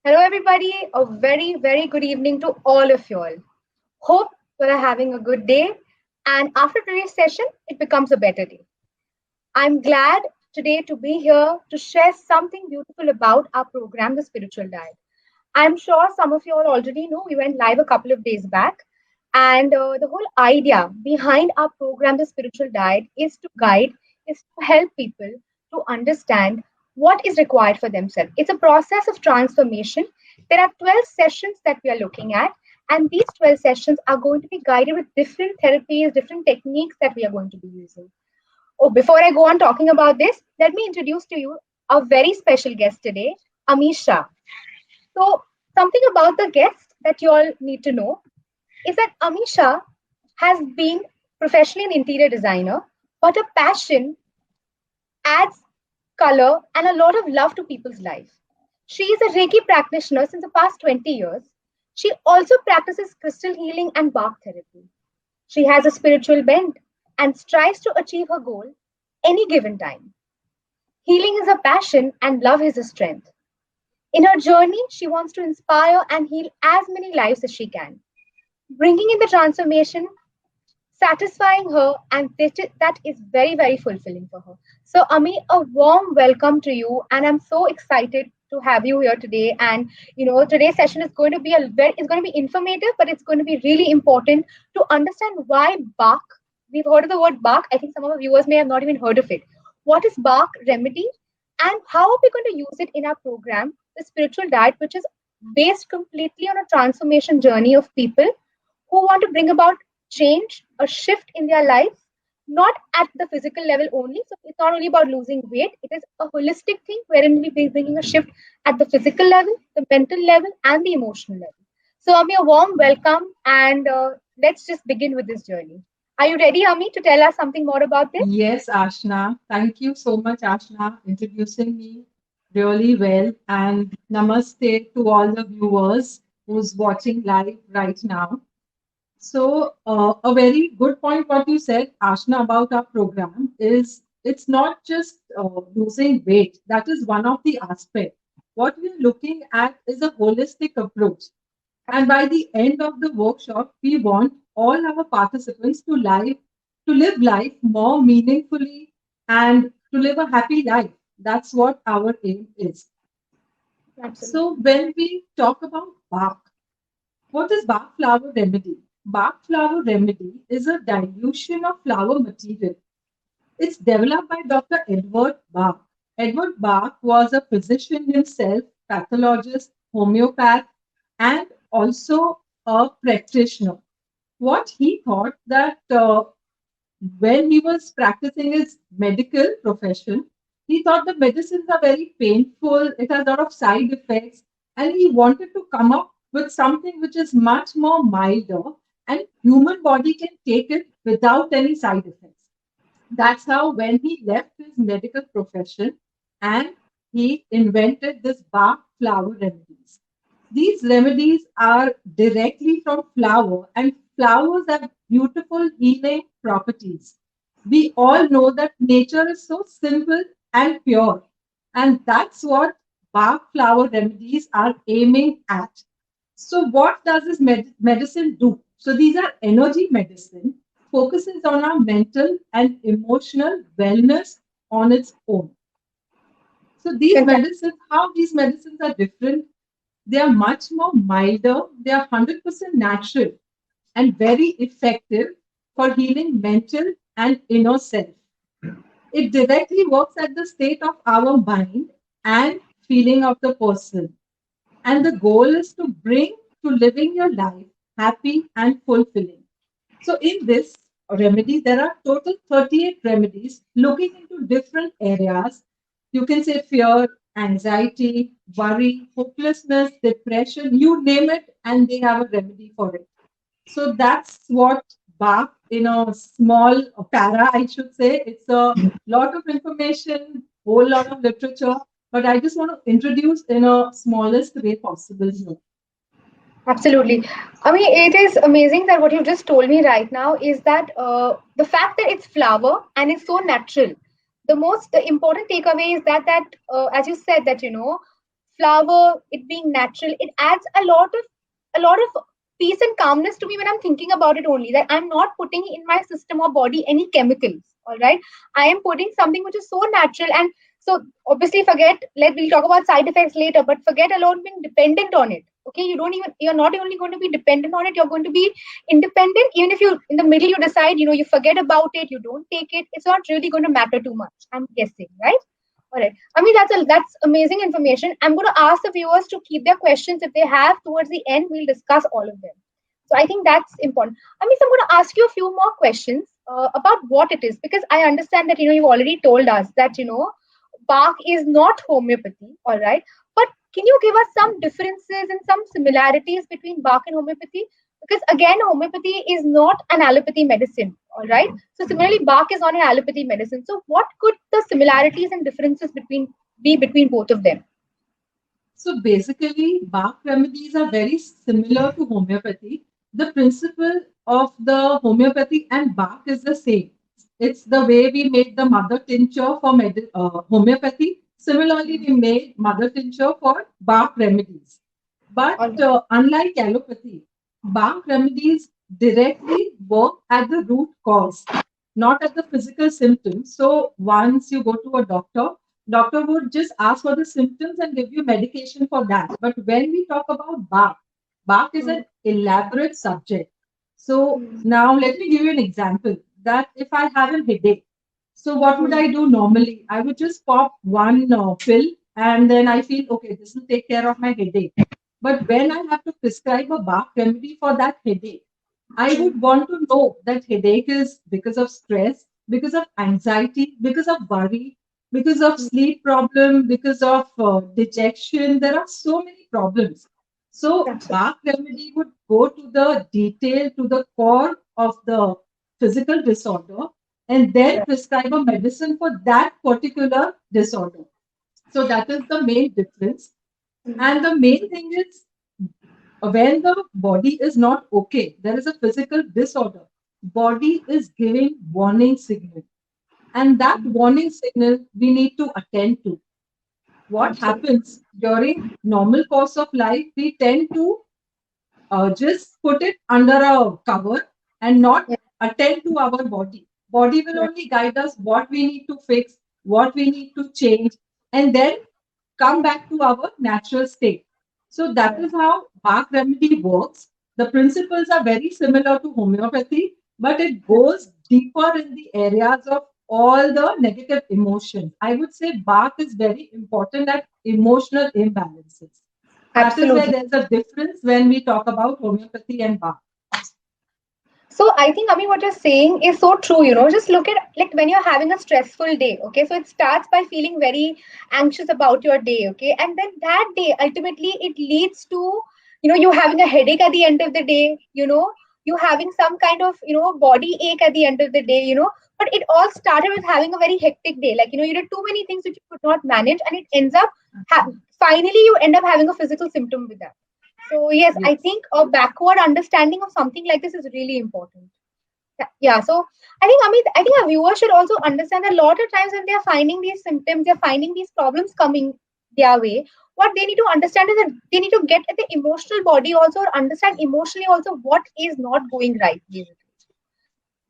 Hello, everybody. A very, very good evening to all of you all. Hope you are having a good day. And after today's session, it becomes a better day. I'm glad today to be here to share something beautiful about our program, The Spiritual Diet. I'm sure some of you all already know we went live a couple of days back. And the whole idea behind our program, The Spiritual Diet, is to help people to understand what is required for themselves. It's a process of transformation. There are 12 sessions that we are looking at, and these 12 sessions are going to be guided with different therapies, different techniques that we are going to be using. Oh, before I go on talking about this, let me introduce to you a very special guest today, Amisha. So, something about the guest that you all need to know is that Amisha has been professionally an interior designer, but her passion adds color and a lot of love to people's life. She is a Reiki practitioner since the past 20 years. She also practices crystal healing and bark therapy. She has a spiritual bent and strives to achieve her goal any given time. Healing is a passion and love is a strength. In her journey, she wants to inspire and heal as many lives as she can, bringing in the transformation, satisfying her, and that is very, very fulfilling for her. So, Ami, a warm welcome to you, and I'm so excited to have you here today. And today's session is going to be it's going to be informative, but it's going to be really important to understand why bark. We've heard of the word bark. I think some of our viewers may have not even heard of it. What is bark remedy, and how are we going to use it in our program, the spiritual diet, which is based completely on a transformation journey of people who want to bring about change, a shift in their lives, not at the physical level only. So it's not only about losing weight, it is a holistic thing wherein we'll be bringing a shift at the physical level, the mental level, and the emotional level. So, Ami, a warm welcome, and let's just begin with this journey. Are you ready, Ami, to tell us something more about this? Yes, Ashna. Thank you so much, Ashna, introducing me really well. And namaste to all the viewers who's watching live right now. So, a very good point what you said, Ashna, about our program is it's not just losing weight. That is one of the aspects. What we're looking at is a holistic approach. And by the end of the workshop, we want all our participants to live life more meaningfully and to live a happy life. That's what our aim is. So Absolutely. when we talk about Bach, what is Bach flower remedy? Bach flower remedy is a dilution of flower material. It's developed by Dr. Edward Bach. Edward Bach was a physician himself, pathologist, homeopath, and also a practitioner. What he thought that when he was practicing his medical profession, he thought the medicines are very painful, it has a lot of side effects, and he wanted to come up with something which is much more milder and human body can take it without any side effects. That's how when he left his medical profession and he invented this Bach flower remedies. These remedies are directly from flower, and flowers have beautiful healing properties. We all know that nature is so simple and pure, and that's what Bach flower remedies are aiming at. So, what does this medicine do? So, these are energy medicine, focuses on our mental and emotional wellness on its own. So, these Fantastic. medicines, how these medicines are different, they are much more milder, they are 100% natural and very effective for healing mental and inner self. It directly works at the state of our mind and feeling of the person. And the goal is to bring to living your life happy and fulfilling. So, in this remedy, there are total 38 remedies looking into different areas. You can say fear, anxiety, worry, hopelessness, depression, you name it, and they have a remedy for it. So, that's what Bach, in a small para, I should say, it's a lot of information, whole lot of literature, but I just want to introduce in a smallest way possible here. Absolutely. I mean, it is amazing that what you just told me right now is that the fact that it's flower and it's so natural. The most important takeaway is that as you said that flower, it being natural, it adds a lot of peace and calmness to me when I'm thinking about it only. That I'm not putting in my system or body any chemicals. All right, I am putting something which is so natural. And so obviously we'll talk about side effects later, but forget alone being dependent on it. Okay, you're not only going to be dependent on it, you're going to be independent. Even if you in the middle you decide, you forget about it, you don't take it, it's not really going to matter too much, I'm guessing, right? All right. I mean, that's amazing information. I'm going to ask the viewers to keep their questions if they have towards the end. We'll discuss all of them. So I think that's important. I mean, so I'm going to ask you a few more questions about what it is, because I understand that you've already told us that bark is not homeopathy. All right, but can you give us some differences and some similarities between bark and homeopathy? Because again, homeopathy is not an allopathy medicine. All right. So similarly, bark is not an allopathy medicine. So what could the similarities and differences between both of them? So basically, bark remedies are very similar to homeopathy. The principle of the homeopathy and bark is the same. It's the way we make the mother tincture for homeopathy. Similarly, we made mother tincture for bark remedies. But unlike allopathy, bark remedies directly work at the root cause, not at the physical symptoms. So once you go to a doctor would just ask for the symptoms and give you medication for that. But when we talk about bark is an elaborate subject. So now let me give you an example that if I have a headache, so what would I do normally? I would just pop one pill and then I feel, okay, this will take care of my headache. But when I have to prescribe a bark remedy for that headache, I would want to know that headache is because of stress, because of anxiety, because of worry, because of sleep problem, because of dejection. There are so many problems. So bark remedy would go to the detail, to the core of the physical disorder, and then prescribe a medicine for that particular disorder. So that is the main difference. And the main thing is when the body is not okay, there is a physical disorder. Body is giving warning signal, and that warning signal we need to attend to. What happens during normal course of life? We tend to just put it under a cover and not attend to our body. Body will only guide us what we need to fix, what we need to change, and then come back to our natural state. So that is how bark remedy works. The principles are very similar to homeopathy, but it goes deeper in the areas of all the negative emotions. I would say bark is very important at emotional imbalances. That is where there's a difference when we talk about homeopathy and bark. So I think, Ami, what you're saying is so true. Just look at like when you're having a stressful day. Okay, so it starts by feeling very anxious about your day. Okay, and then that day ultimately it leads to you having a headache at the end of the day. You having some kind of body ache at the end of the day. But it all started with having a very hectic day. Like you did too many things which you could not manage, and it ends up finally you end up having a physical symptom with that. So yes, I think a backward understanding of something like this is really important. Yeah. So I think our viewers should also understand that a lot of times when they are finding these symptoms, they're finding these problems coming their way. What they need to understand is that they need to get at the emotional body also, or understand emotionally also what is not going right, basically.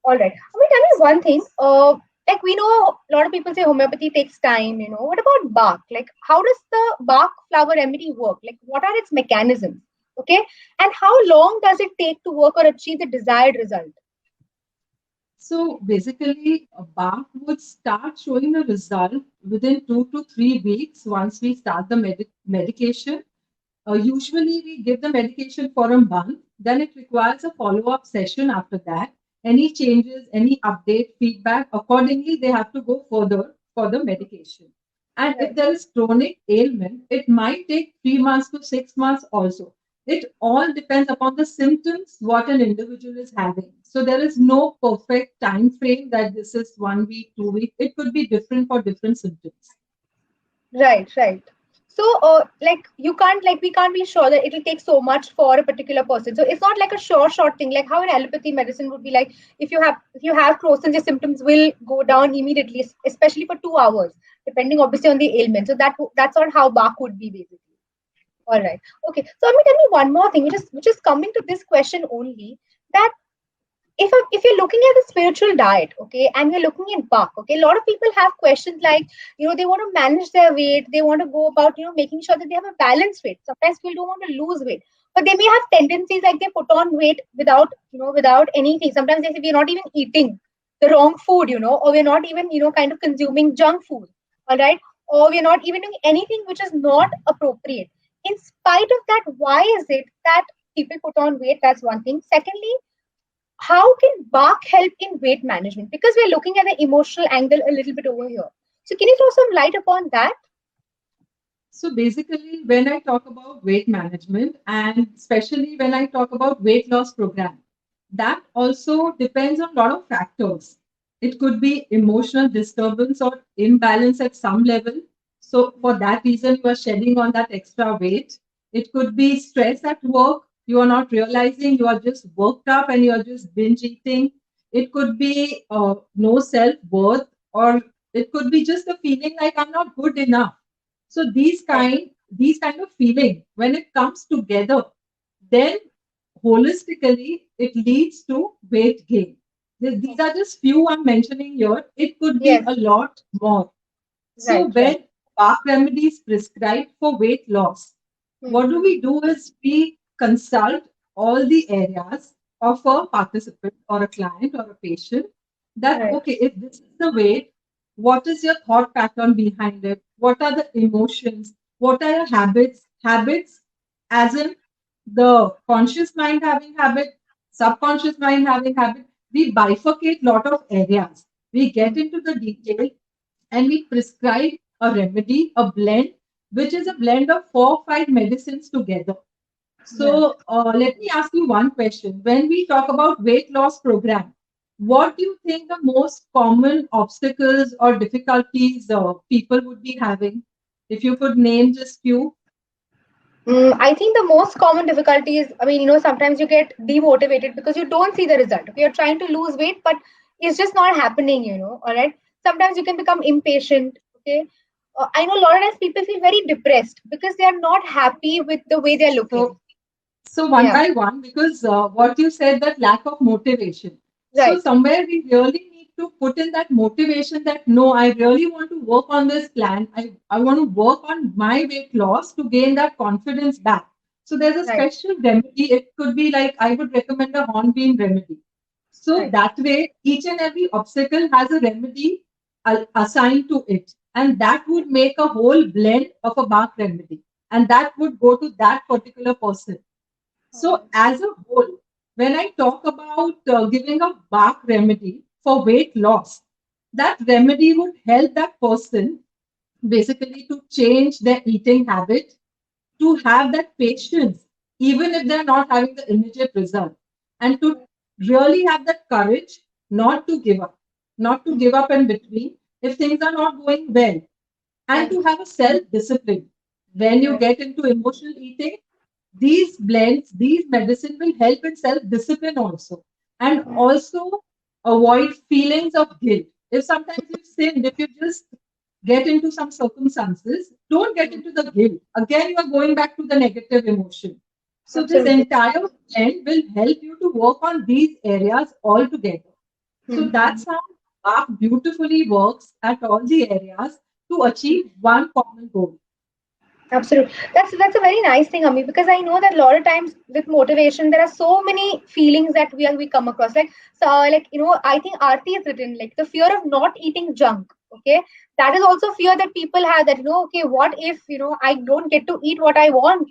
All right. Tell me one thing. Like we know a lot of people say homeopathy takes time. What about bark? Like, how does the bark flower remedy work? Like, what are its mechanisms? Okay, and how long does it take to work or achieve the desired result? So basically, a bark would start showing a result within 2 to 3 weeks once we start the medication. Usually, we give the medication for a month, then it requires a follow up session after that. Any changes, any update, feedback, accordingly, they have to go further for the medication. And if there is chronic ailment, it might take 3 months to 6 months also. It all depends upon the symptoms what an individual is having. So there is no perfect time frame that this is 1 week, 2 weeks. It could be different for different symptoms. Right. So, like we can't be sure that it'll take so much for a particular person. So it's not like a short thing, like how an allopathy medicine would be like. If you have Crohn's, your symptoms will go down immediately, especially for 2 hours, depending obviously on the ailment. So that's not how bark would be basically. All right. Okay. So, I mean, tell me one more thing, which is coming to this question only, that if you're looking at the spiritual diet, okay, and you're looking at bulk, okay, a lot of people have questions like, they want to manage their weight, they want to go about, making sure that they have a balanced weight. Sometimes people don't want to lose weight, but they may have tendencies like they put on weight without anything. Sometimes they say we're not even eating the wrong food, or we're not even, kind of consuming junk food, all right, or we're not even doing anything which is not appropriate. In spite of that, why is it that people put on weight? That's one thing. Secondly, how can bark help in weight management? Because we're looking at the emotional angle a little bit over here. So can you throw some light upon that? So basically, when I talk about weight management and especially when I talk about weight loss program, that also depends on a lot of factors. It could be emotional disturbance or imbalance at some level. So for that reason, you are shedding on that extra weight. It could be stress at work. You are not realizing you are just worked up and you are just binge eating. It could be no self worth, or it could be just a feeling like I'm not good enough. So Right. these kind of feeling, when it comes together, then holistically it leads to weight gain. These are just few I'm mentioning here. It could be Yes. a lot more. So Right. Right. when Bach remedy is prescribed for weight loss, what do Mm-hmm. we do is we consult all the areas of a participant or a client or a patient, that Right. okay, if this is the weight, what is your thought pattern behind it? What are the emotions? What are your habits? Habits as in the conscious mind having habit, subconscious mind having habit. We bifurcate lot of areas. We get into the detail and we prescribe a remedy, a blend, which is a blend of 4 or 5 medicines together. Right. So let me ask you one question. When we talk about weight loss program, what do you think the most common obstacles or difficulties people would be having? If you could name just few. I think the most common difficulty is, I mean, sometimes you get demotivated because you don't see the result. Okay, you're trying to lose weight, but it's just not happening, all right? Sometimes you can become impatient, okay? I know a lot of times people feel very depressed because they are not happy with the way they're looking. So So one Yeah, by one, because what you said, that lack of motivation. So right, somewhere we really need to put in that motivation that no, I really want to work on this plan. I want to work on my weight loss to gain that confidence back. So there's a right, special remedy. It could be like I would recommend a hornbeam remedy. So right. that way, each and every obstacle has a remedy assigned to it. And that would make a whole blend of a bark remedy. And that would go to that particular person. All So, right. as a whole, when I talk about giving a bark remedy for weight loss, that remedy would help that person basically to change their eating habit, to have that patience, even if they're not having the immediate result, and to really have that courage not to give up in between if things are not going well, and Right, to have a self discipline. When you right, get into emotional eating, these blends, these medicine will help in self discipline also, and right. also avoid feelings of guilt. If sometimes you've sinned, if you just get into some circumstances, don't get into the guilt. Again, you are going back to the negative emotion. So, this Absolutely. entire blend will help you to work on these areas all together. So, Mm-hmm. that's how BAP beautifully works at all the areas to achieve one common goal. Absolutely. That's a very nice thing, Ami, because I know that a lot of times with motivation, there are so many feelings that we come across. I think Aarti is written like the fear of not eating junk. Okay, that is also fear that people have, that okay, what if I don't get to eat what I want,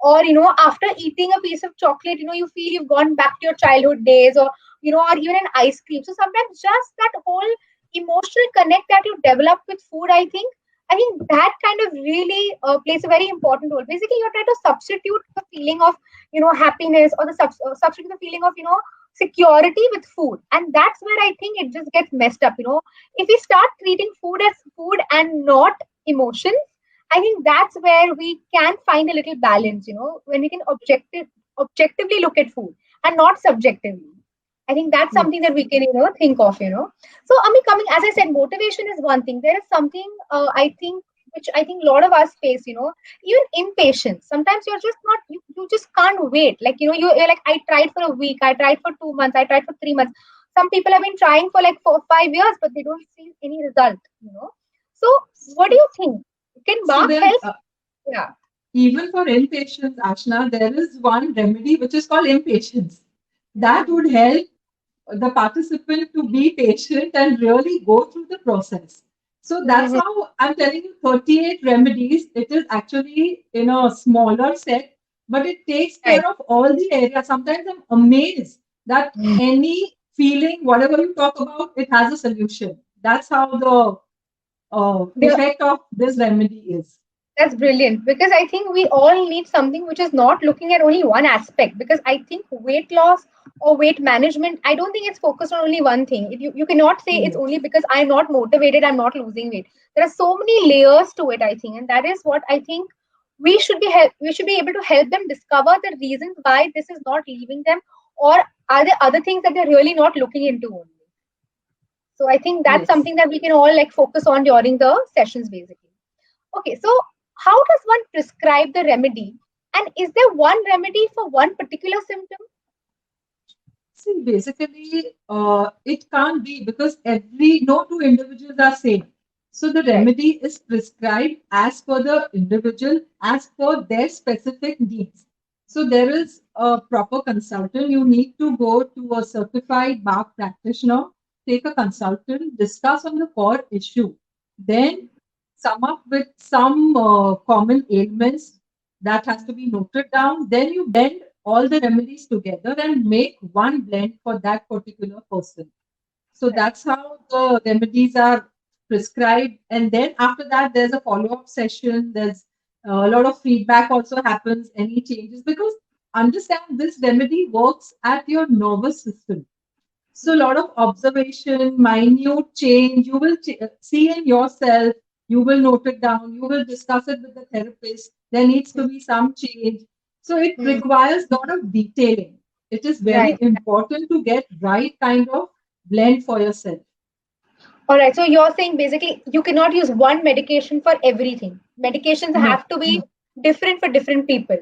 or after eating a piece of chocolate, you feel you've gone back to your childhood days, or even an ice cream. So sometimes just that whole emotional connect that you develop with food, I think that kind of really plays a very important role. Basically, you're trying to substitute the feeling of, happiness, or the substitute the feeling of, security with food, and that's where I think it just gets messed up. If we start treating food as food and not emotions, I think that's where we can find a little balance. When we can objectively look at food and not subjectively. I think that's something Yes. that we can, think of. So, Ami, coming, as I said, motivation is one thing. There is something, I think, which I think a lot of us face, even impatience. Sometimes you're just not, you just can't wait. Like, you're like, I tried for a week, I tried for 2 months, I tried for 3 months. Some people have been trying for like 4 5 years, but they don't see any result. So what do you think? Can So Bach there's help? Yeah. even for impatience, Ashna, there is one remedy which is called impatience. That Mhm. would help the participant to be patient and really go through the process. So that's Mhm. how I'm telling you 38 remedies. It is actually in a smaller set, but it takes Right. care of all the areas. Sometimes I'm amazed that any feeling, whatever you talk about, it has a solution. That's how the The effect of this remedy is. That's brilliant because I think we all need something which is not looking at only one aspect. Because I think weight loss or weight management, I don't think it's focused on only one thing. You cannot say it's only Yes. because I'm not motivated, I'm not losing weight. There are so many layers to it, I think, and that is what I think we should be able to help them discover the reasons why this is not leaving them, or are there other things that they're really not looking into only. So I think that's Yes. something that we can all like focus on during the sessions basically. Okay, so how does one prescribe the remedy? And is there one remedy for one particular symptom? See, basically, it can't be because no two individuals are same. So the Right. remedy is prescribed as per the individual, as per their specific needs. So there is a proper consultant. You need to go to a certified Bach practitioner, take a consultant, discuss on the core issue, then sum up with some common ailments that has to be noted down. Then you blend all the remedies together and make one blend for that particular person. So Right. that's how the remedies are prescribed. And then after that, there's a follow up session. There's a lot of feedback also happens, any changes, because understand this remedy works at your nervous system. So, a lot of observation, minute change, you will see in yourself, you will note it down, you will discuss it with the therapist. There needs to be some change. So, it Mhm. requires a lot of detailing. It is very Right. important to get right kind of blend for yourself. All right. So you're saying basically you cannot use one medication for everything. Medications No. have to be different for different people.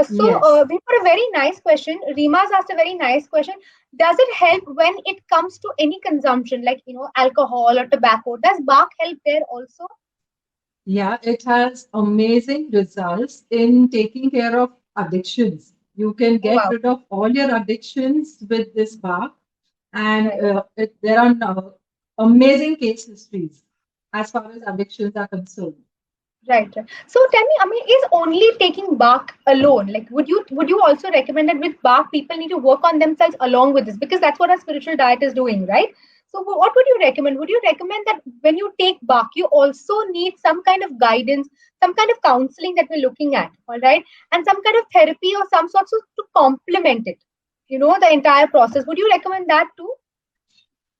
Yes. We've got a very nice question. Rima's asked a very nice question. Does it help when it comes to any consumption, like alcohol or tobacco? Does Bach help there also? Yeah, it has amazing results in taking care of addictions. You can Oh, get wow. rid of all your addictions with this bar, and Right. there are amazing case histories as far as addictions are concerned. Right. Right. So tell me, I mean, is only taking bark alone? Like, would you also recommend that with bark, people need to work on themselves along with this because that's what a spiritual diet is doing, right? So what would you recommend? Would you recommend that when you take bark, you also need some kind of guidance, some kind of counseling that we're looking at, all right, and some kind of therapy or some sorts of to complement it, the entire process. Would you recommend that too?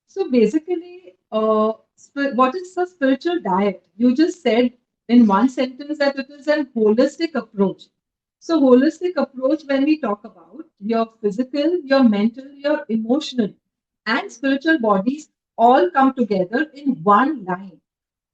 So basically, what is the spiritual diet? You just said in one sentence that it is a holistic approach. So holistic approach when we talk about your physical, your mental, your emotional, and spiritual bodies all come together in one line.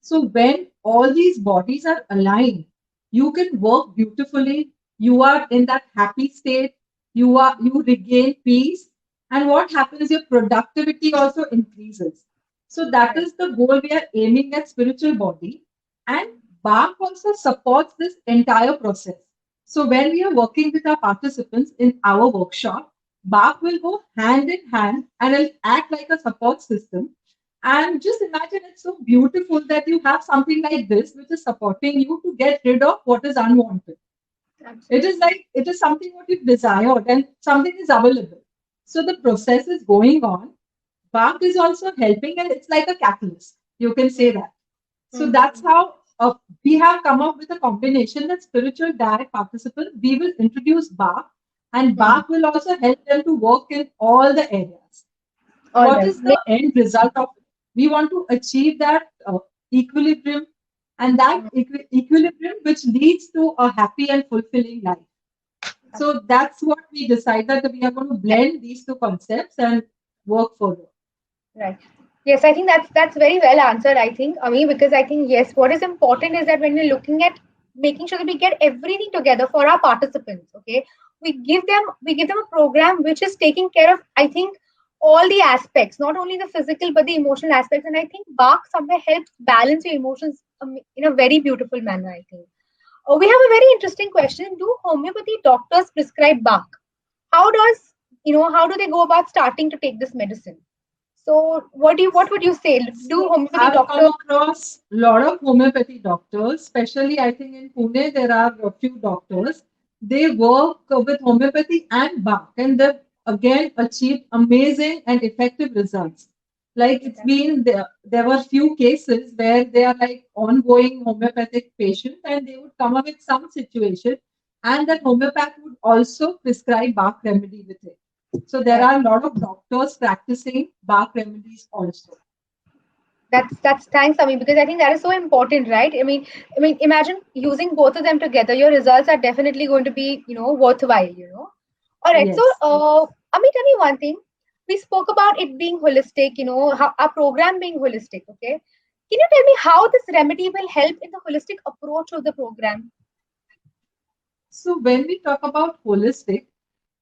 So when all these bodies are aligned, you can work beautifully. You are in that happy state. You regain peace, and what happens? Your productivity also increases. So that Right. is the goal we are aiming at spiritual body, and Bach also supports this entire process. So when we are working with our participants in our workshop, Bach will go hand in hand and will act like a support system, and just imagine it's so beautiful that you have something like this which is supporting you to get rid of what is unwanted. It is Absolutely. like it is something what you've desired and something is available. So the process is going on. Bach is also helping and it's like a catalyst. You can say that. So that's Mm-hmm. how we have come up with a combination that spiritual diet participant, we will introduce Bach and Mm-hmm. Bach will also help them to work in all the areas. All What right. is the end result of it? We want to achieve that equilibrium, and that equilibrium which leads to a happy and fulfilling life. So that's what we decided that we are going to blend these two concepts and work further. Right. Yes, I think that's very well answered. I think, I mean, because I think yes, what is important is that when we're looking at making sure that we get everything together for our participants, okay, we give them a program which is taking care of, I think, all the aspects, not only the physical but the emotional aspects. And I think Bach somewhere helps balance your emotions in a very beautiful manner. I think. We have a very interesting question. Do homeopathy doctors prescribe Bach? How does how do they go about starting to take this medicine? So what would you say? Do So homeopathy I've come doctors? across a lot of homeopathy doctors, especially I think in Pune there are a few doctors. They work with homeopathy and Bach, and they've again achieved amazing and effective results. Like it's Okay. been there were few cases where they are like ongoing homeopathic patients, and they would come up with some situation, and that homeopath would also prescribe Bach remedy with it. So there Right. are a lot of doctors practicing Bach remedies also. That's thanks, Ami, because I think that is so important, right? I mean, imagine using both of them together. Your results are definitely going to be, worthwhile. All right. So, Yes. Ami, tell me one thing. We spoke about it being holistic, how our program being holistic. Okay. Can you tell me how this remedy will help in the holistic approach of the program? So when we talk about holistic,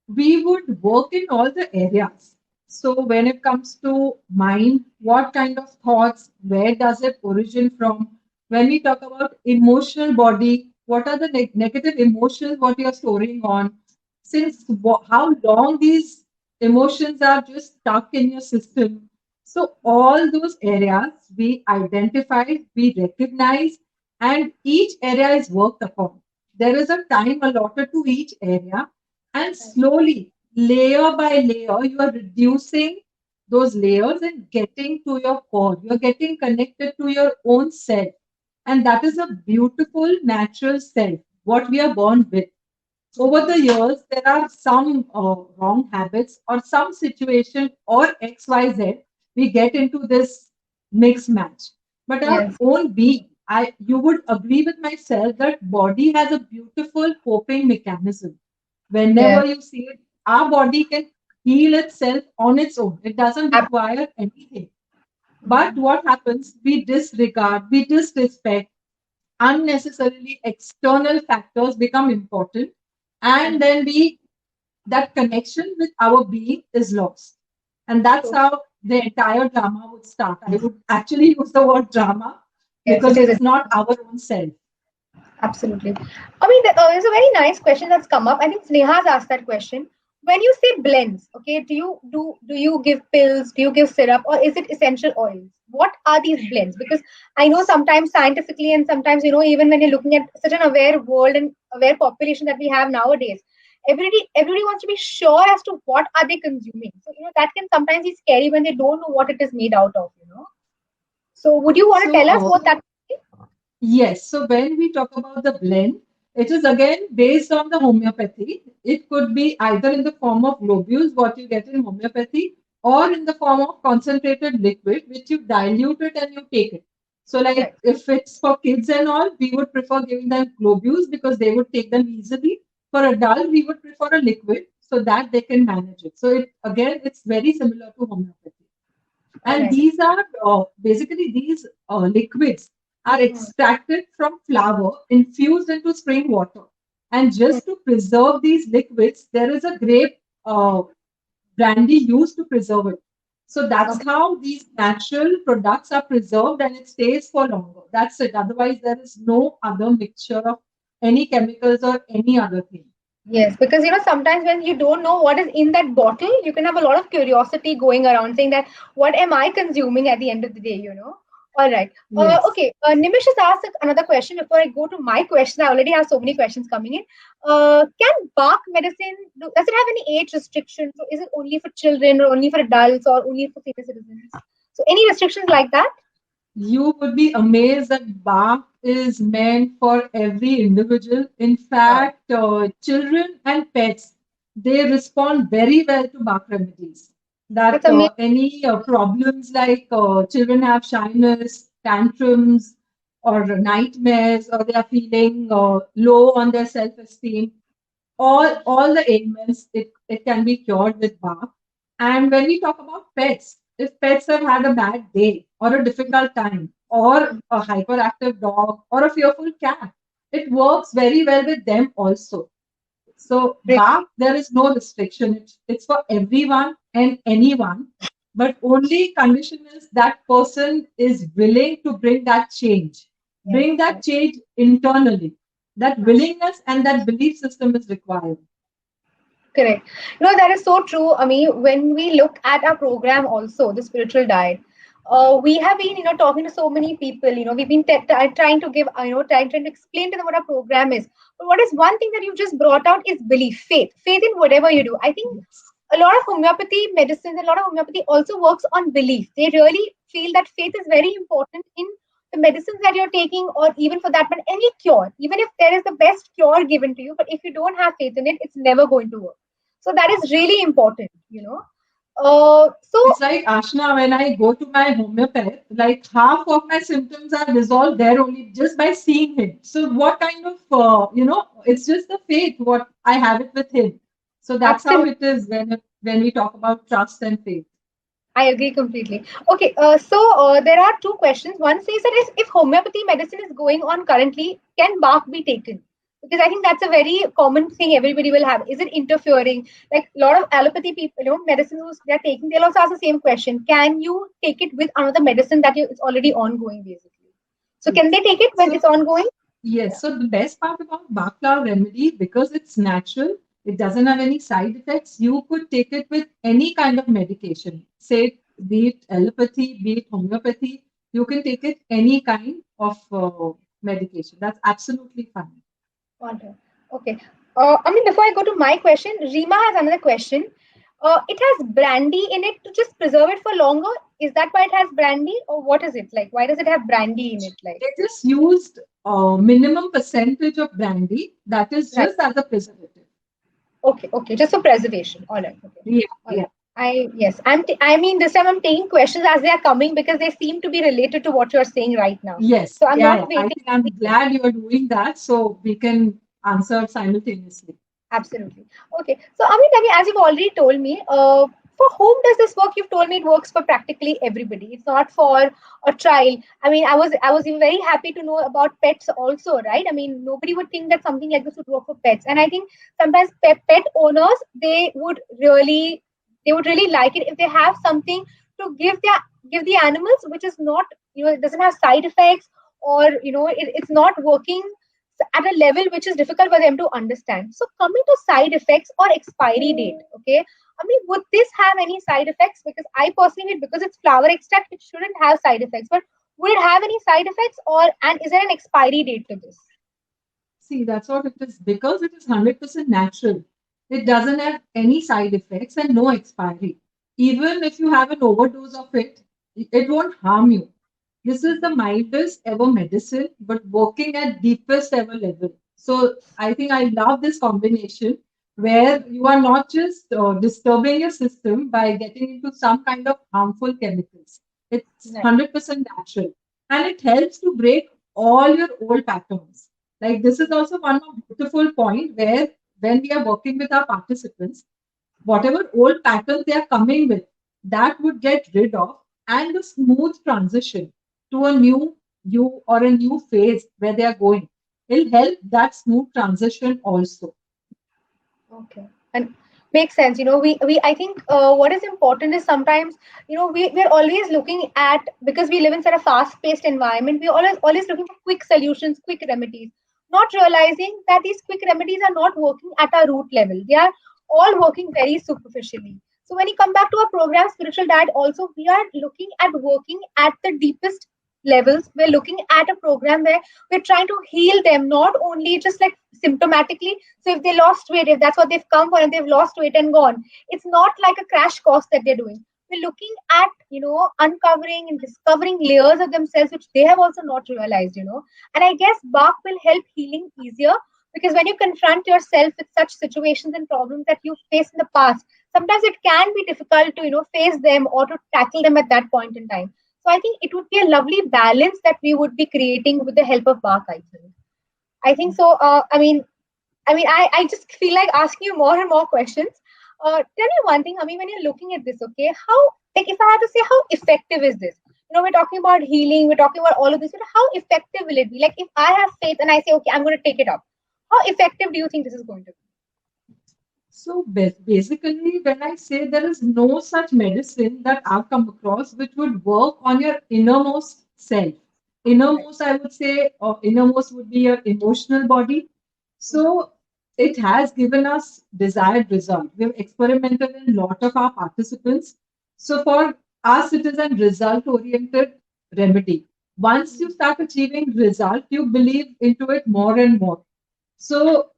we would work in all the areas. So when it comes to mind, what kind of thoughts, where does it origin from? When we talk about emotional body, what are the negative emotions what you're storing on? Since how long these emotions are just stuck in your system. So all those areas we identify, we recognize, and each area is worked upon. There is a time allotted to each area, and slowly, layer by layer, you are reducing those layers and getting to your core. You're getting connected to your own self. And that is a beautiful natural self, what we are born with. Over the years, there are some wrong habits or some situation or XYZ, we get into this mix match. But our Yes. own being, you would agree with myself that body has a beautiful coping mechanism. Yes. Whenever you see it, our body can heal itself on its own. It doesn't Ab- require anything. But mhm. what happens? We disregard, we disrespect, unnecessarily external factors become important, and then we that connection with our being is lost, and that's True. how the entire drama would start. I would actually use the word drama Yes, it because is. it's not our own self. Absolutely. I mean, there's a very nice question that's come up. I think Sneha's asked that question. When you say blends, okay, do you give pills, do you give syrup, or is it essential oils? What are these blends? Because I know sometimes scientifically and sometimes, even when you're looking at such an aware world and aware population that we have nowadays, everybody wants to be sure as to what are they consuming. So, that can sometimes be scary when they don't know what it is made out of. So would you want to So tell us what that yes, so when we talk about the blend, it is again based on the homeopathy. It could be either in the form of globules, what you get in homeopathy, or in the form of concentrated liquid, which you dilute it and you take it. So, like right? if it's for kids and all, we would prefer giving them globules because they would take them easily. For adult, we would prefer a liquid so that they can manage it. So, it's very similar to homeopathy. All And right. these are basically these liquids are Hmm. extracted from flour, infused into spring water. And just to preserve these liquids, there is a grape brandy used to preserve it. So that's Okay. how these natural products are preserved and it stays for longer. That's it. Otherwise, there is no other mixture of any chemicals or any other thing. Yes, because sometimes when you don't know what is in that bottle, you can have a lot of curiosity going around saying that what am I consuming at the end of the day? All right. Yes. Okay. Nimish has asked another question before I go to my question. I already have so many questions coming in. Can Bach medicine does it have any age restrictions? So is it only for children or only for adults or only for senior citizens? So any restrictions like that? You would be amazed that Bach is meant for every individual. In Wow, fact, children and pets, they respond very well to Bach remedies. that's That amazing. any problems like children have shyness, tantrums, or nightmares, or they are feeling low on their self-esteem, all the ailments, it can be cured with Bach. And when we talk about pets, if pets have had a bad day or a difficult time or a hyperactive dog or a fearful cat, it works very well with them also. So Great. bark, there is no restriction. It's for everyone and anyone. But only condition is that person is willing to bring that change. Yes, Bring that yes. change internally. That willingness and that belief system is required. Correct. That is so true. I mean, when we look at our program also, the spiritual diet, we have been, talking to so many people. We've been trying to give, trying to explain to them what our program is. But what is one thing that you've just brought out is belief, faith in whatever you do. I think Yes. a lot of homeopathy medicines, a lot of homeopathy also works on belief. They really feel that faith is very important in the medicines that you're taking, or even for that, but any cure, even if there is the best cure given to you, but if you don't have faith in it, it's never going to work. So that is really important. So It's like Ashna, when I go to my homeopath, like half of my symptoms are resolved there only just by seeing him. So what kind of, it's just the faith, what I have it with him. So that's how absolutely, it is when we talk about trust and faith. I agree completely. Okay, so there are two questions. One says that if homeopathy medicine is going on currently, can bark be taken? Because I think that's a very common thing everybody will have. Is it interfering? Like a lot of allopathy people, medicine who's they're taking, they'll also ask the same question. Can you take it with another medicine that it's already ongoing, basically? So can Yes. they take it when So it's ongoing? yes, Yeah. so the best part about Bach flower remedy, because it's natural, it doesn't have any side effects. You could take it with any kind of medication, say, be it allopathy, be it homeopathy. You can take it any kind of medication. That's absolutely fine. Wonderful. Okay. I mean, before I go to my question, Rima has another question. It has brandy in it to just preserve it for longer. Is that why it has brandy, or what is it like? Why does it have brandy in it? Like, They just used minimum percentage of brandy that is right? just as a preservative. Okay, okay, just for preservation. All right. Okay. Yeah, All right. yeah. Yes. I mean, this time I'm taking questions as they are coming because they seem to be related to what you're saying right now. Yes, So I'm yeah, not yeah. I waiting. think I'm glad you are doing that so we can answer simultaneously. Absolutely. Okay. So, I mean, as you've already told me, for whom does this work? You've told me it works for practically everybody. It's not for a child. I mean, I was even very happy to know about pets also, right? I mean, nobody would think that something like this would work for pets. And I think sometimes pet owners they would really like it if they have something to give the animals, which is not, it doesn't have side effects, or it's not working at a level which is difficult for them to understand. So coming to side effects or expiry date, okay? I mean, would this have any side effects? Because I personally, because it's flower extract, it shouldn't have side effects. But would it have any side effects, and is there an expiry date to this? See, that's what it is. Because it is 100% natural, it doesn't have any side effects and no expiry. Even if you have an overdose of it, it won't harm you. This is the mildest ever medicine, but working at deepest ever level. So I think I love this combination where you are not just disturbing your system by getting into some kind of harmful chemicals. It's Right. 100% natural and it helps to break all your old patterns. Like this is also one of beautiful point where when we are working with our participants, whatever old patterns they are coming with, that would get rid of and the smooth transition to a new you or a new phase where they are going. It'll help that smooth transition also. Okay. And makes sense. We I think what is important is sometimes, we're always looking at, because we live in such a fast-paced environment, we're always looking for quick solutions, quick remedies, not realizing that these quick remedies are not working at our root level. They are all working very superficially. So when you come back to our program, Spiritual Diet, also we are looking at working at the deepest levels. We're looking at a program where we're trying to heal them, not only just like symptomatically. So if they lost weight, if that's what they've come for and they've lost weight and gone, it's not like a crash course that they're doing. We're looking at, uncovering and discovering layers of themselves which they have also not realized. And I guess Bach will help healing easier, because when you confront yourself with such situations and problems that you faced in the past, sometimes it can be difficult to, face them or to tackle them at that point in time. So I think it would be a lovely balance that we would be creating with the help of Bach, I think. I think so. I just feel like asking you more and more questions. Tell me one thing, I mean, when you're looking at this, okay, how like if I have to say how effective is this, we're talking about healing, we're talking about all of this, how effective will it be? Like if I have faith and I say, okay, I'm going to take it up, how effective do you think this is going to be? So basically, when I say there is no such medicine that I've come across which would work on your innermost self. Right. Innermost, I would say, or innermost would be your emotional body. So it has given us desired result. We've experimented in a lot of our participants. So for us, it is a result-oriented remedy. Once you start achieving result, you believe into it more and more. So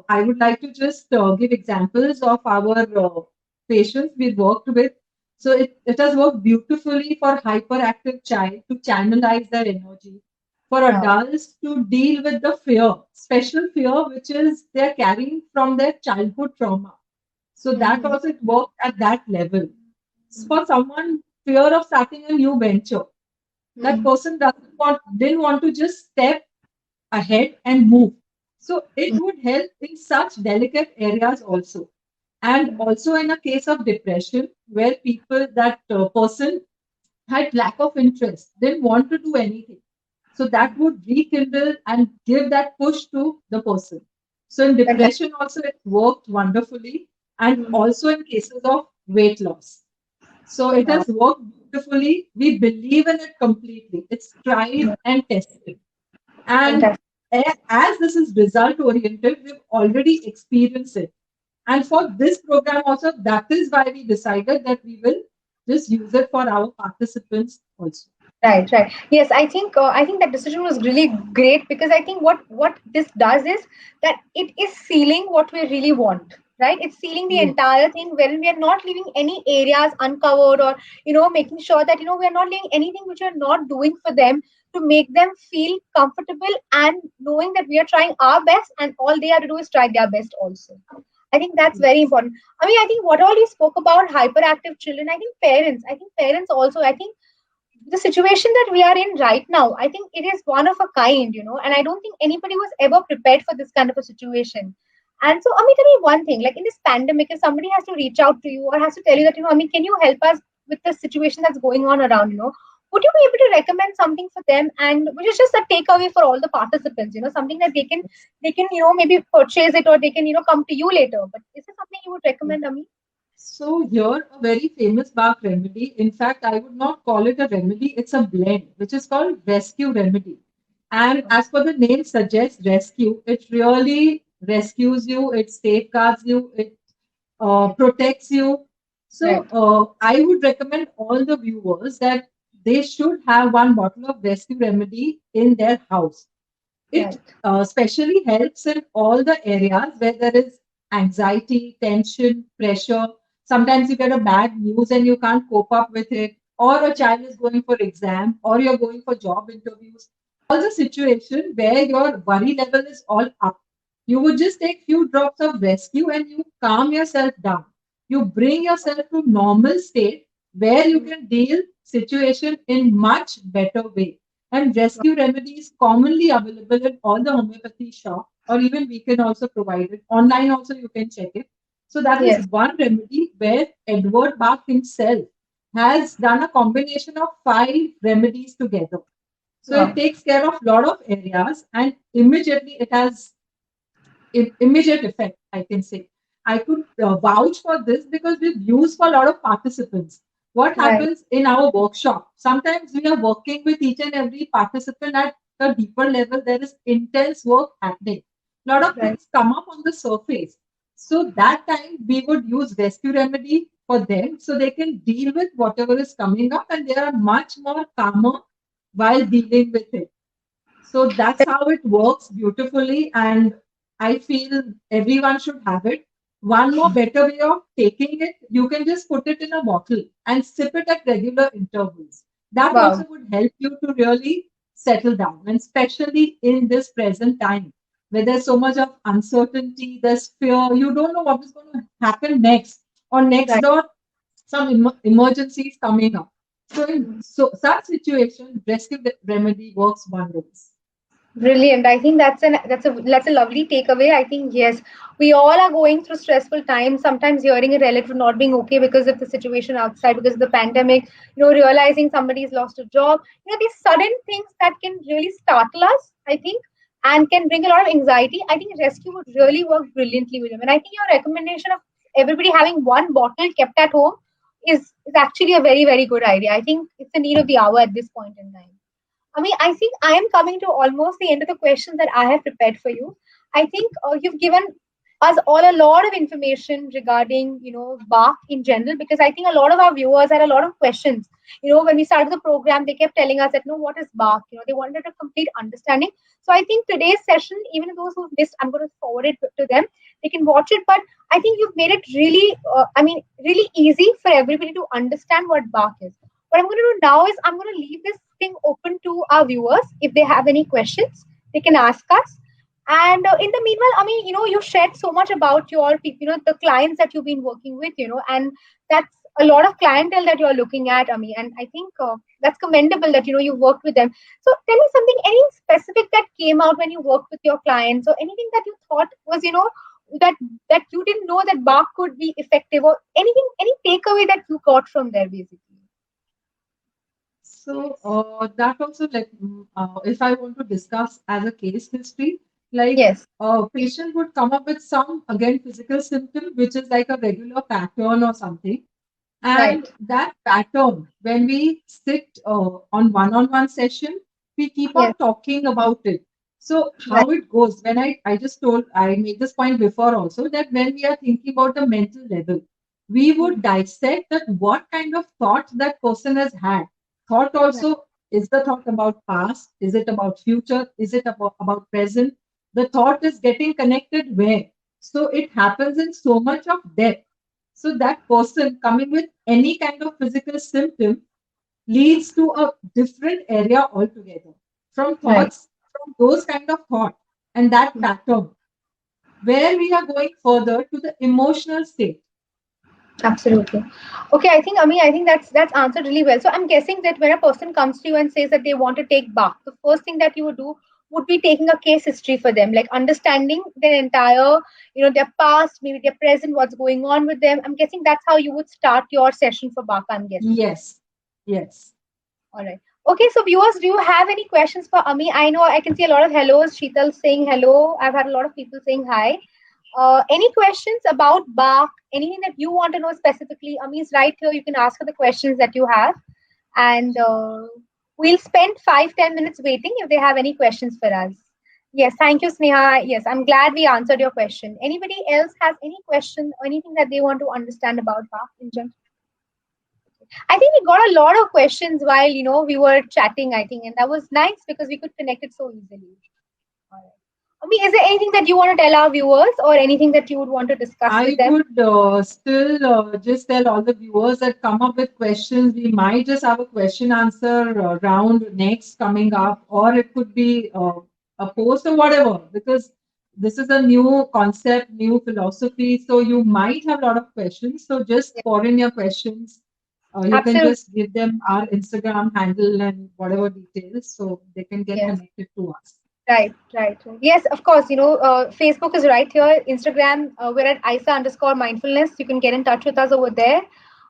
I would like to just give examples of our patients we worked with. So it has worked beautifully for hyperactive child to channelize their energy, for Wow. adults to deal with the fear, special fear which is they're carrying from their childhood trauma. So that Mm-hmm. also it worked at that level. For someone fear of starting a new venture, that Mm-hmm. person didn't want to just step ahead and move. So it would help in such delicate areas also. And also in a case of depression, where that person had lack of interest, didn't want to do anything. So that would rekindle and give that push to the person. So in Fantastic. depression also it worked wonderfully, and Mhm. also in cases of weight loss. So it Wow. has worked beautifully. We believe in it completely. It's tried and tested. And Fantastic. as this is result oriented, we've already experienced it. And for this program also, that is why we decided that we will just use it for our participants also. Right, right. Yes, I think that decision was really great, because I think what this does is that it is sealing what we really want. Right, it's sealing the Yes. entire thing, wherein we are not leaving any areas uncovered, or making sure that we are not leaving anything which we are not doing for them, to make them feel comfortable, and knowing that we are trying our best, and all they have to do is try their best also. I think that's very Yes. important. I mean, I think what all you spoke about hyperactive children, I think parents also, I think the situation that we are in right now, I think it is one of a kind, and I don't think anybody was ever prepared for this kind of a situation. And so, Amit, tell me one thing, like in this pandemic, if somebody has to reach out to you or has to tell you that, Amit, can you help us with the situation that's going on around, would you be able to recommend something for them, and which is just a takeaway for all the participants, something that they can, maybe purchase it, or they can, come to you later. But is there something you would recommend, Amit? So here, a very famous bark remedy. In fact, I would not call it a remedy. It's a blend, which is called rescue remedy. And as per the name suggests, rescue, it really rescues you. It safeguards you. It protects you. So Right, I would recommend all the viewers that they should have one bottle of rescue remedy in their house. It right, especially helps in all the areas where there is anxiety, tension, pressure. Sometimes you get a bad news and you can't cope up with it, or a child is going for exam, or you're going for job interviews. All the situation where your worry level is all up. You would just take few drops of rescue and you calm yourself down. You bring yourself to normal state where you can deal situation in much better way. And rescue remedies commonly available in all the homeopathy shop, or even we can also provide it. Online also you can check it. So that is yes, one remedy where Edward Bach himself has done a combination of 5 remedies together. So it wow, takes care of a lot of areas and immediately it has immediate effect, I can say. I could vouch for this because we've used for a lot of participants. What right, happens in our workshop? Sometimes we are working with each and every participant at a deeper level. There is intense work happening. A lot of right. things come up on the surface. So that time we would use rescue remedy for them so they can deal with whatever is coming up and they are much more calmer while dealing with it. So that's how it works beautifully, and I feel everyone should have it. One more better way of taking it, you can just put it in a bottle and sip it at regular intervals. That Wow. also would help you to really settle down, and especially in this present time where there's so much of uncertainty, there's fear, you don't know what is going to happen next, or next Right. door, some emergencies coming up. So in such situation, rescue remedy works wonders. Brilliant. I think that's a lovely takeaway. I think yes, we all are going through stressful times. Sometimes hearing a relative not being okay because of the situation outside, because of the pandemic, realizing somebody's lost a job, these sudden things that can really startle us, I think, and can bring a lot of anxiety. I think rescue would really work brilliantly with them. And I think your recommendation of everybody having one bottle kept at home is actually a very, very good idea. I think it's the need of the hour at this point in time. I think I am coming to almost the end of the questions that I have prepared for you. I think you've given us all a lot of information regarding, bark in general, because I think a lot of our viewers had a lot of questions. When we started the program, they kept telling us that, no, what is bark? They wanted a complete understanding. So I think today's session, even those who missed, I'm going to forward it to them. They can watch it, but I think you've made it really, really easy for everybody to understand what bark is. What I'm going to do now is I'm going to leave this thing open to our viewers. If they have any questions, they can ask us. And in the meanwhile, you shared so much about your, the clients that you've been working with, and that's a lot of clientele that you're looking at, and I think that's commendable that, you worked with them. So tell me something, any specific that came out when you worked with your clients, or anything that you thought was, that you didn't know that bark could be effective, or anything, any takeaway that you got from there, basically. So that also, like, if I want to discuss as a case history, like Yes, a patient would come up with some, again, physical symptom, which is like a regular pattern or something. right, And that pattern, when we sit on one-on-one session, we keep yes, on talking about it. So right, how it goes, when I made this point before also, that when we are thinking about the mental level, we would dissect that what kind of thought that person has had. Thought right, also, is the thought about past? Is it about future? Is it about present? The thought is getting connected where? So it happens in so much of depth. So that person coming with any kind of physical symptom leads to a different area altogether. From right. thoughts, from those kind of thought and that pattern, where we are going further to the emotional state. Absolutely. Okay, I think that's answered really well. So I'm guessing that when a person comes to you and says that they want to take bath, the first thing that you would do would be taking a case history for them, like understanding their entire, their past, maybe their present, what's going on with them. I'm guessing that's how you would start your session for Baka, I'm guessing. Yes, yes. All right. Okay, so viewers, do you have any questions for Ami? I know I can see a lot of hellos. Sheetal saying hello. I've had a lot of people saying hi. Any questions about Bach? Anything that you want to know specifically? Ami is right here. You can ask her the questions that you have, and we'll spend 5-10 minutes waiting if they have any questions for us. Yes, thank you, Sneha. Yes, I'm glad we answered your question. Anybody else has any question or anything that they want to understand about Bach in general? I think we got a lot of questions while we were chatting. I think, and that was nice because we could connect it so easily. All right. Is there anything that you want to tell our viewers, or anything that you would want to discuss with I them? would still just tell all the viewers that come up with questions. We might just have a question answer round next coming up, or it could be a post or whatever, because this is a new concept, new philosophy. So you might have a lot of questions. So just Yeah, pour in your questions. You can absolutely. just give them our Instagram handle and whatever details so they can get Yes. connected to us. Right, right, right. Yes, of course. Facebook is right here. Instagram, we're at ISA underscore mindfulness. You can get in touch with us over there.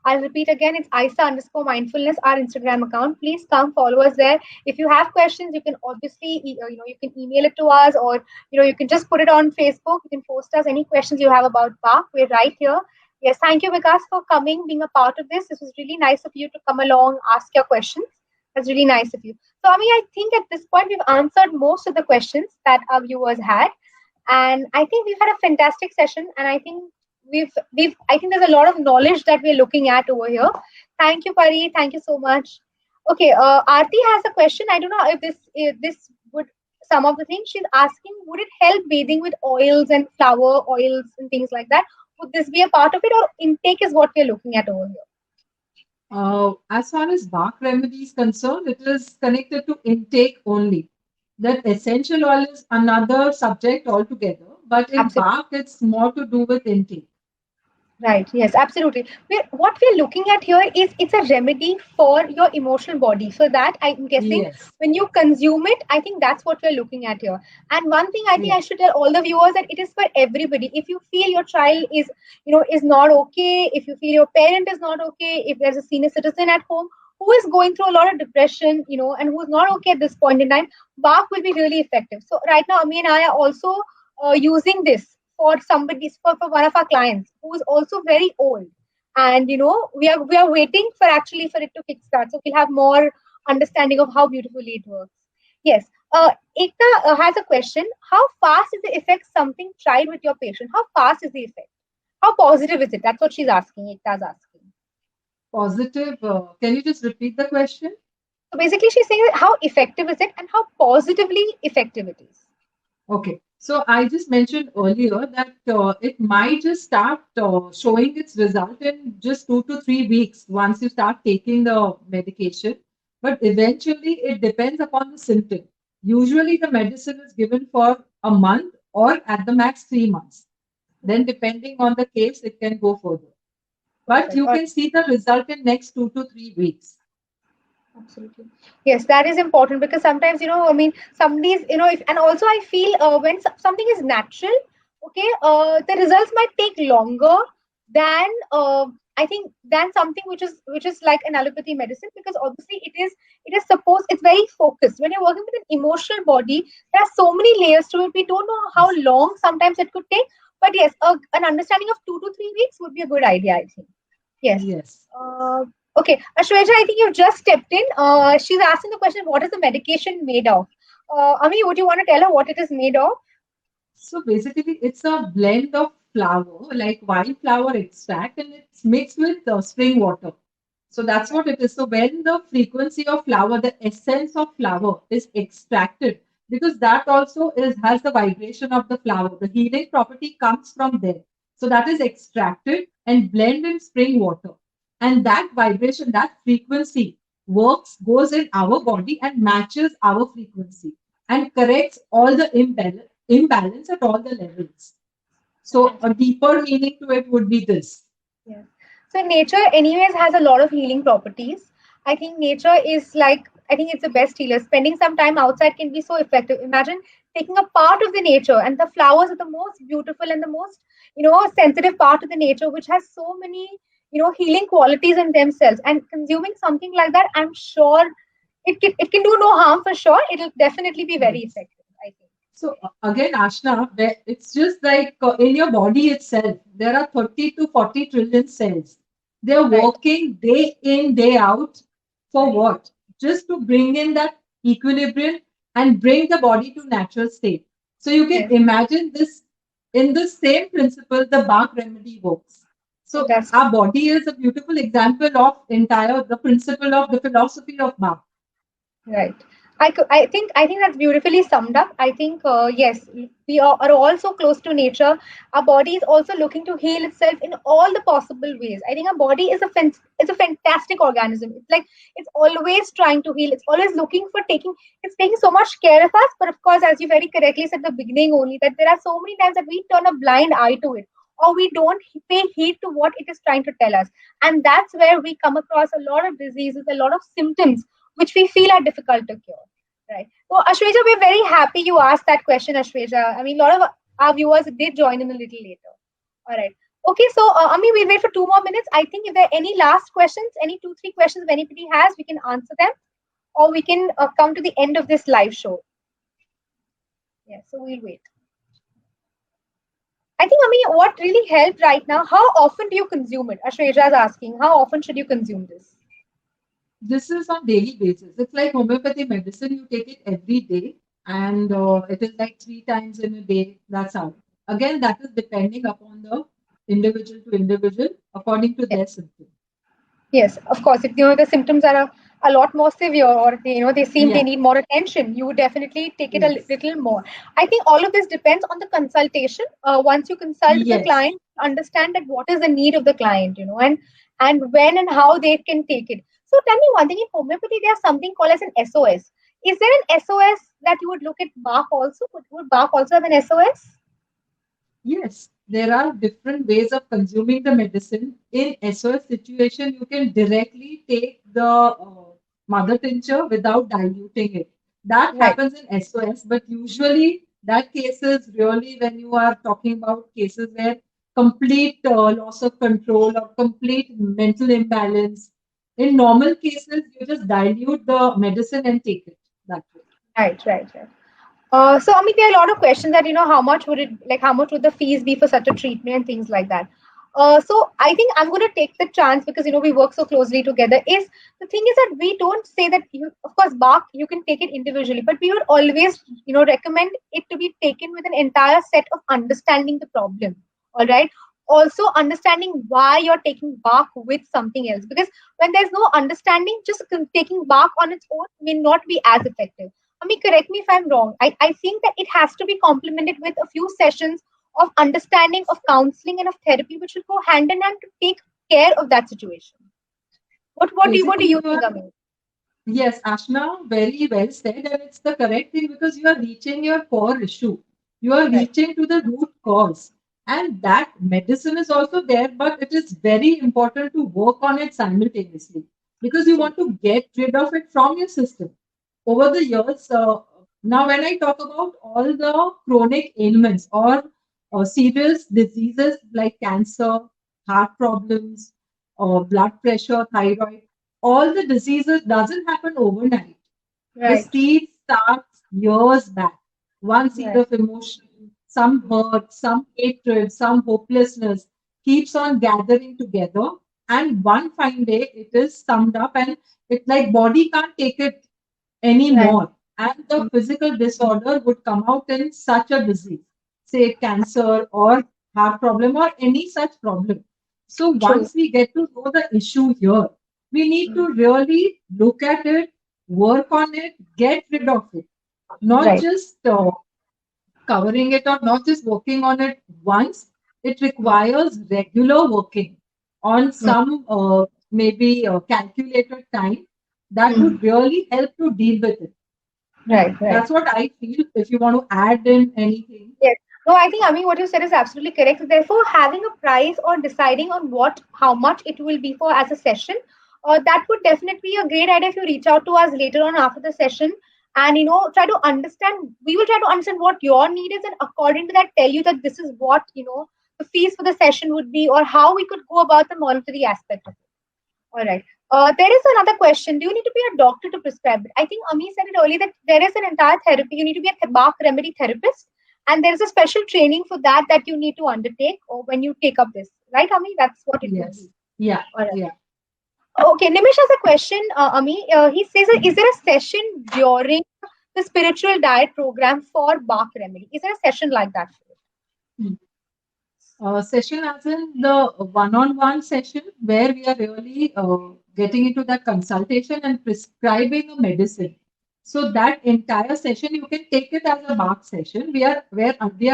I'll repeat again, it's ISA underscore mindfulness, our Instagram account. Please come follow us there. If you have questions, you can obviously, you can email it to us, or, you can just put it on Facebook. You can post us any questions you have about Park. We're right here. Yes, thank you, Vikas, for coming, being a part of this. This was really nice of you to come along, ask your questions. That's really nice of you. So, I think at this point we've answered most of the questions that our viewers had, and I think we've had a fantastic session. And I think I think there's a lot of knowledge that we're looking at over here. Thank you, Pari. Thank you so much. Okay, Aarti has a question. I don't know if this would some of the things she's asking. Would it help bathing with oils and flower oils and things like that? Would this be a part of it, or intake is what we're looking at over here? As far as bark remedy is concerned, it is connected to intake only. That essential oil is another subject altogether, but in Absolutely. bark, it's more to do with intake. Right. Yes, absolutely. What we're looking at here is it's a remedy for your emotional body. So that I'm guessing Yes, when you consume it, I think that's what we're looking at here. And one thing I think I yes, should tell all the viewers that it is for everybody. If you feel your child is, is not okay, if you feel your parent is not okay, if there's a senior citizen at home who is going through a lot of depression, and who's not okay at this point in time, bark will be really effective. So right now, Ami and I are also using this for somebody for one of our clients who is also very old, and we are waiting for actually for it to kickstart, so we'll have more understanding of how beautifully it works. Yes. Ekta has a question. How fast is the effect something tried with your patient? How fast is the effect? How positive is it? That's what she's asking. Ekta's asking. positive. Can you just repeat the question? So basically, she's saying that how effective is it and how positively effective it is. Okay. So I just mentioned earlier that it might just start showing its result in just 2 to 3 weeks once you start taking the medication. But eventually, it depends upon the symptom. Usually, the medicine is given for a month or at the max 3 months. Then, depending on the case, it can go further. But Perfect. you can see the result in next 2 to 3 weeks. Absolutely. Yes, that is important because sometimes, I mean, somebody's, and also I feel when something is natural, okay, the results might take longer than, I think, than something which is like an allopathy medicine, because obviously it is supposed, it's very focused. When you're working with an emotional body, there are so many layers to it. We don't know how long sometimes it could take, but yes, an understanding of 2 to 3 weeks would be a good idea, I think. Yes. Yes. Uh, okay, Ashweja, I think you've just stepped in. She's asking the question, what is the medication made of? Ami, would you want to tell her what it is made of? So basically, it's a blend of flour, like wildflower extract, and it's mixed with spring water. So that's what it is. So when the frequency of flower, the essence of flower is extracted, because that also is has the vibration of the flower. The healing property comes from there. So that is extracted and blend in spring water. And that vibration, that frequency goes in our body and matches our frequency and corrects all the imbalance at all the levels. So a deeper meaning to it would be this. Yes. So nature anyways has a lot of healing properties. I think nature is like, I think it's the best healer. Spending some time outside can be so effective. Imagine taking a part of the nature, and the flowers are the most beautiful and the most, sensitive part of the nature, which has so many, healing qualities in themselves. And consuming something like that, I'm sure it can do no harm for sure. It'll definitely be very Yes. effective, I think. So again, Ashna, it's just like in your body itself, there are 30 to 40 trillion cells. They're Right. working day in, day out for Right. what? Just to bring in that equilibrium and bring the body to natural state. So you can Yes. imagine this in the same principle, the Bach remedy works. So Fantastic. our body is a beautiful example of entire the principle of the philosophy of Bach. Right. I think that's beautifully summed up. I think yes, we are all so close to nature. Our body is also looking to heal itself in all the possible ways. I think our body is a fantastic organism. It's like it's always trying to heal. It's always looking for taking. It's taking so much care of us. But of course, as you very correctly said at the beginning, only that there are so many times that we turn a blind eye to it, or we don't pay heed to what it is trying to tell us, and that's where we come across a lot of diseases, a lot of symptoms which we feel are difficult to cure. Right. So, Ashweja, we're very happy you asked that question, Ashweja. I mean, a lot of our viewers did join in a little later. All right. Okay, so Ami, we'll wait for 2 more minutes. I think if there are any last questions, any two, three questions, if anybody has, we can answer them, or we can come to the end of this live show. Yeah, so we'll wait. I think, Ami, what really helped right now, how often do you consume it? Ashweja is asking, how often should you consume this? This is on daily basis. It's like homeopathy medicine. You take it every day, and it is like 3 times in a day. That's how. Again, that is depending upon the individual to individual according to Yes. their symptom. Yes, of course. If the symptoms are a lot more severe, or they seem they Yeah. need more attention, you would definitely take it a Yes. little more. I think all of this depends on the consultation. Once you consult with the Yes. client, understand that what is the need of the client, and when and how they can take it. So tell me one thing: in homeopathy, there's something called as an SOS. Is there an SOS that you would look at Bach also? Would Bach also have an SOS? Yes. there are different ways of consuming the medicine. In SOS situation, you can directly take the mother tincture without diluting it. That Right. happens in SOS, but usually that case is really when you are talking about cases where complete loss of control or complete mental imbalance. In normal cases, you just dilute the medicine and take it that way. Right, right, right. So Amit, there are a lot of questions that how much would it like how much would the fees be for such a treatment and things like that. So I think I'm going to take the chance because we work so closely together. Is the thing is that we don't say that of course bark you can take it individually, but we would always recommend it to be taken with an entire set of understanding the problem. All right. Also understanding why you're taking bark with something else, because when there's no understanding, just taking bark on its own may not be as effective. I mean, correct me if I'm wrong. I think that it has to be complemented with a few sessions of understanding, of counseling, and of therapy, which will go hand in hand to take care of that situation. What do you Basically, you think, are Amit? Yes, Ashna, very well said, and it's the correct thing because you are reaching your core issue. You are Right. reaching to the root cause, and that medicine is also there, but it is very important to work on it simultaneously because you True. want to get rid of it from your system. Over the years, now when I talk about all the chronic ailments or serious diseases like cancer, heart problems, or blood pressure, thyroid, all the diseases doesn't happen overnight. The Right. seed starts years back. One seed Right. of emotion, some hurt, some hatred, some hopelessness keeps on gathering together. And one fine day it is summed up and it's like body can't take it Right. anymore. And the Mm. physical disorder would come out in such a disease, say cancer or heart problem or any such problem. So True. once we get to know the issue here, we need Mm. to really look at it, work on it, get rid of it, not Right. just covering it or not just working on it once. It Mm. requires regular working on Mm. some maybe calculated time that Mm. would really help to deal with it. Right. Right. That's what I feel. If you want to add in anything, Yes. No, I think Ami, what you said is absolutely correct. Therefore, having a price or deciding on how much it will be for as a session, that would definitely be a great idea if you reach out to us later on after the session and try to understand. We will try to understand what your need is, and according to that, tell you that this is what the fees for the session would be, or how we could go about the monetary aspect of it. All right. There is another question. Do you need to be a doctor to prescribe it? I think Ami said it earlier that there is an entire therapy. You need to be a bark remedy therapist, and there is a special training for that you need to undertake or when you take up this. Right, Ami? That's what it would be. yes, yeah, All right. yeah. Okay. Nimish has a question, Ami. He says, is there a session during the spiritual diet program for bark remedy? Is there a session like that for it? Session as in the one-on-one session where we are really getting into that consultation and prescribing a medicine. So that entire session you can take it as a mark session. We are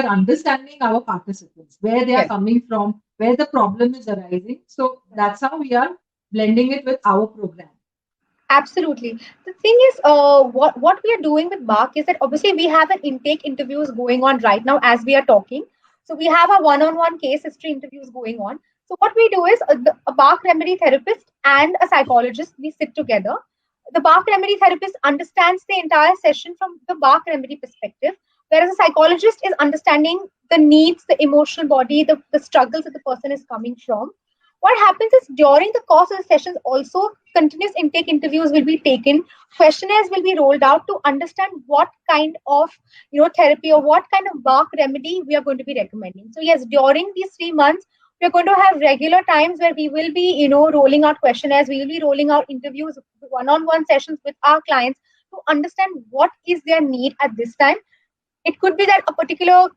understanding our participants, where they are Yes. coming from, where the problem is arising. So that's how we are blending it with our program. Absolutely. The thing is, what we are doing with Bark is that obviously we have an intake interviews going on right now as we are talking. So we have a one-on-one case history interviews going on. So what we do is a Bark remedy therapist and a psychologist, we sit together. The Bark remedy therapist understands the entire session from the Bark remedy perspective, whereas a psychologist is understanding the needs, the emotional body, the struggles that the person is coming from. What happens is during the course of the sessions also continuous intake interviews will be taken, questionnaires will be rolled out to understand what kind of therapy or what kind of bark remedy we are going to be recommending. So yes, during these 3 months we are going to have regular times where we will be rolling out questionnaires, we will be rolling out interviews, one-on-one sessions with our clients to understand what is their need at this time. It could be that a particular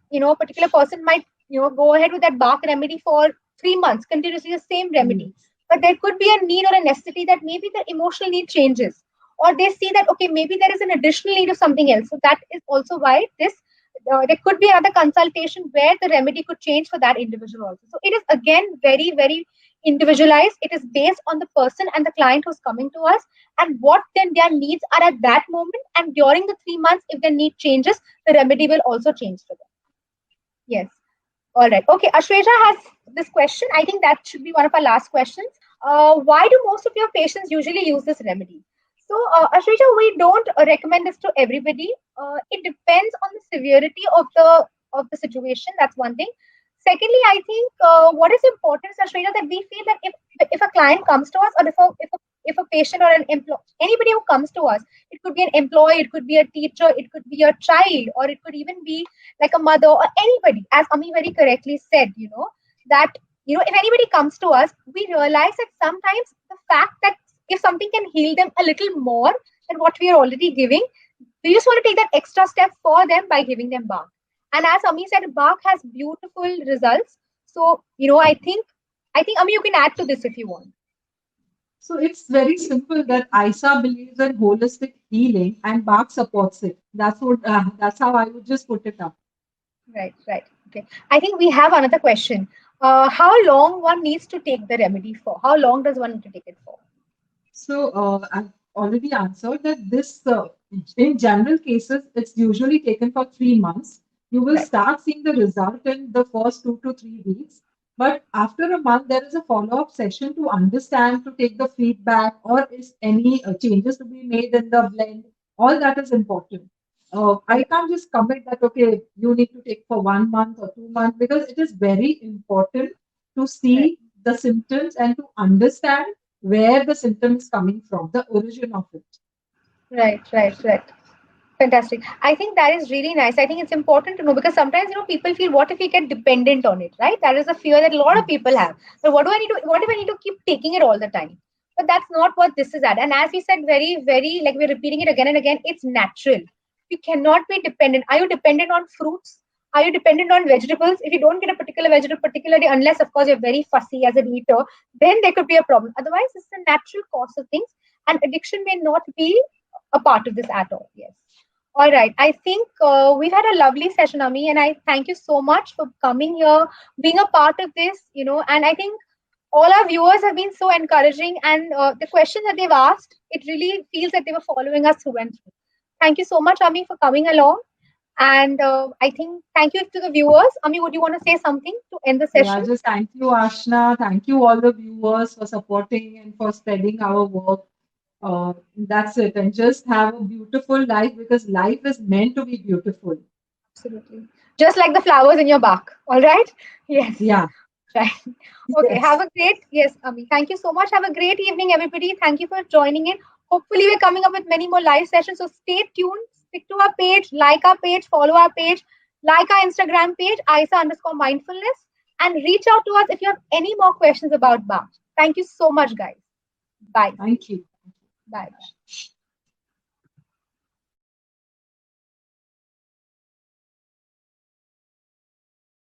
person might go ahead with that bark remedy for 3 months continuously the same remedy, Yes. but there could be a need or a necessity that maybe the emotional need changes, or they see that okay, maybe there is an additional need of something else. So that is also why this there could be another consultation where the remedy could change for that individual also. So it is again very very individualized. It is based on the person and the client who's coming to us and what then their needs are at that moment, and during the 3 months if their need changes, the remedy will also change for them. Yes. All right. Okay. Ashweja has this question. I think that should be one of our last questions. Why do most of your patients usually use this remedy? So, Ashweja, we don't recommend this to everybody. It depends on the severity of the situation. That's one thing. Secondly, I think what is important, Ashweja, that we feel that if a client comes to us, or if a patient or an employee, anybody who comes to us, it could be an employee, it could be a teacher, it could be a child, or it could even be like a mother or anybody, as Ami very correctly said, that if anybody comes to us, we realize that sometimes the fact that if something can heal them a little more than what we are already giving, we just want to take that extra step for them by giving them bark. And as Ami said, bark has beautiful results. So I think Ami, you can add to this if you want. So it's very simple that ISA believes in holistic healing and Bach supports it. That's how I would just put it up. Right, right. Okay. I think we have another question. How long one needs to take the remedy for? How long does one need to take it for? So I've already answered that in general cases, it's usually taken for 3 months. You will Right. start seeing the result in the first 2 to 3 weeks. But after a month, there is a follow-up session to understand, to take the feedback, or is any changes to be made in the blend. All that is important. I Right. can't just commit that, okay, you need to take for 1 month or 2 months because it is very important to Right. see the symptoms and to understand where the symptom is coming from, the origin of it. Right. Right. Right. Fantastic. I think that is really nice. I think it's important to know because sometimes people feel, what if we get dependent on it, right? That is a fear that a lot of people Yes. have. So what do I need to? What if I need to keep taking it all the time? But that's not what this is at. And as we said, very, very, like we're repeating it again and again, it's natural. You cannot be dependent. Are you dependent on fruits? Are you dependent on vegetables? If you don't get a particular vegetable particularly, unless of course you're very fussy as an eater, then there could be a problem. Otherwise, it's a natural course of things, and addiction may not be a part of this at all. Yes. All right. I think we've had a lovely session, Ami, and I thank you so much for coming here, being a part of this, and I think all our viewers have been so encouraging, and the questions that they've asked, it really feels that they were following us through and through. Thank you so much, Ami, for coming along. And I think thank you to the viewers. Ami, would you want to say something to end the Yeah, session? just thank you, Ashna. Thank you, all the viewers, for supporting and for spreading our work. That's it. And just have a beautiful life because life is meant to be beautiful. Absolutely. Just like the flowers in your bark. All right? Yes. Yeah, Right. Okay. Have yes. a great, yes, Ami. Thank you so much. Have a great evening, everybody. Thank you for joining in. Hopefully, we're coming up with many more live sessions. So stay tuned. Stick to our page, like our page, follow our page, like our Instagram page, ISA_mindfulness, and reach out to us if you have any more questions about BAM. Thank you so much, guys. Bye. Thank you. Bye.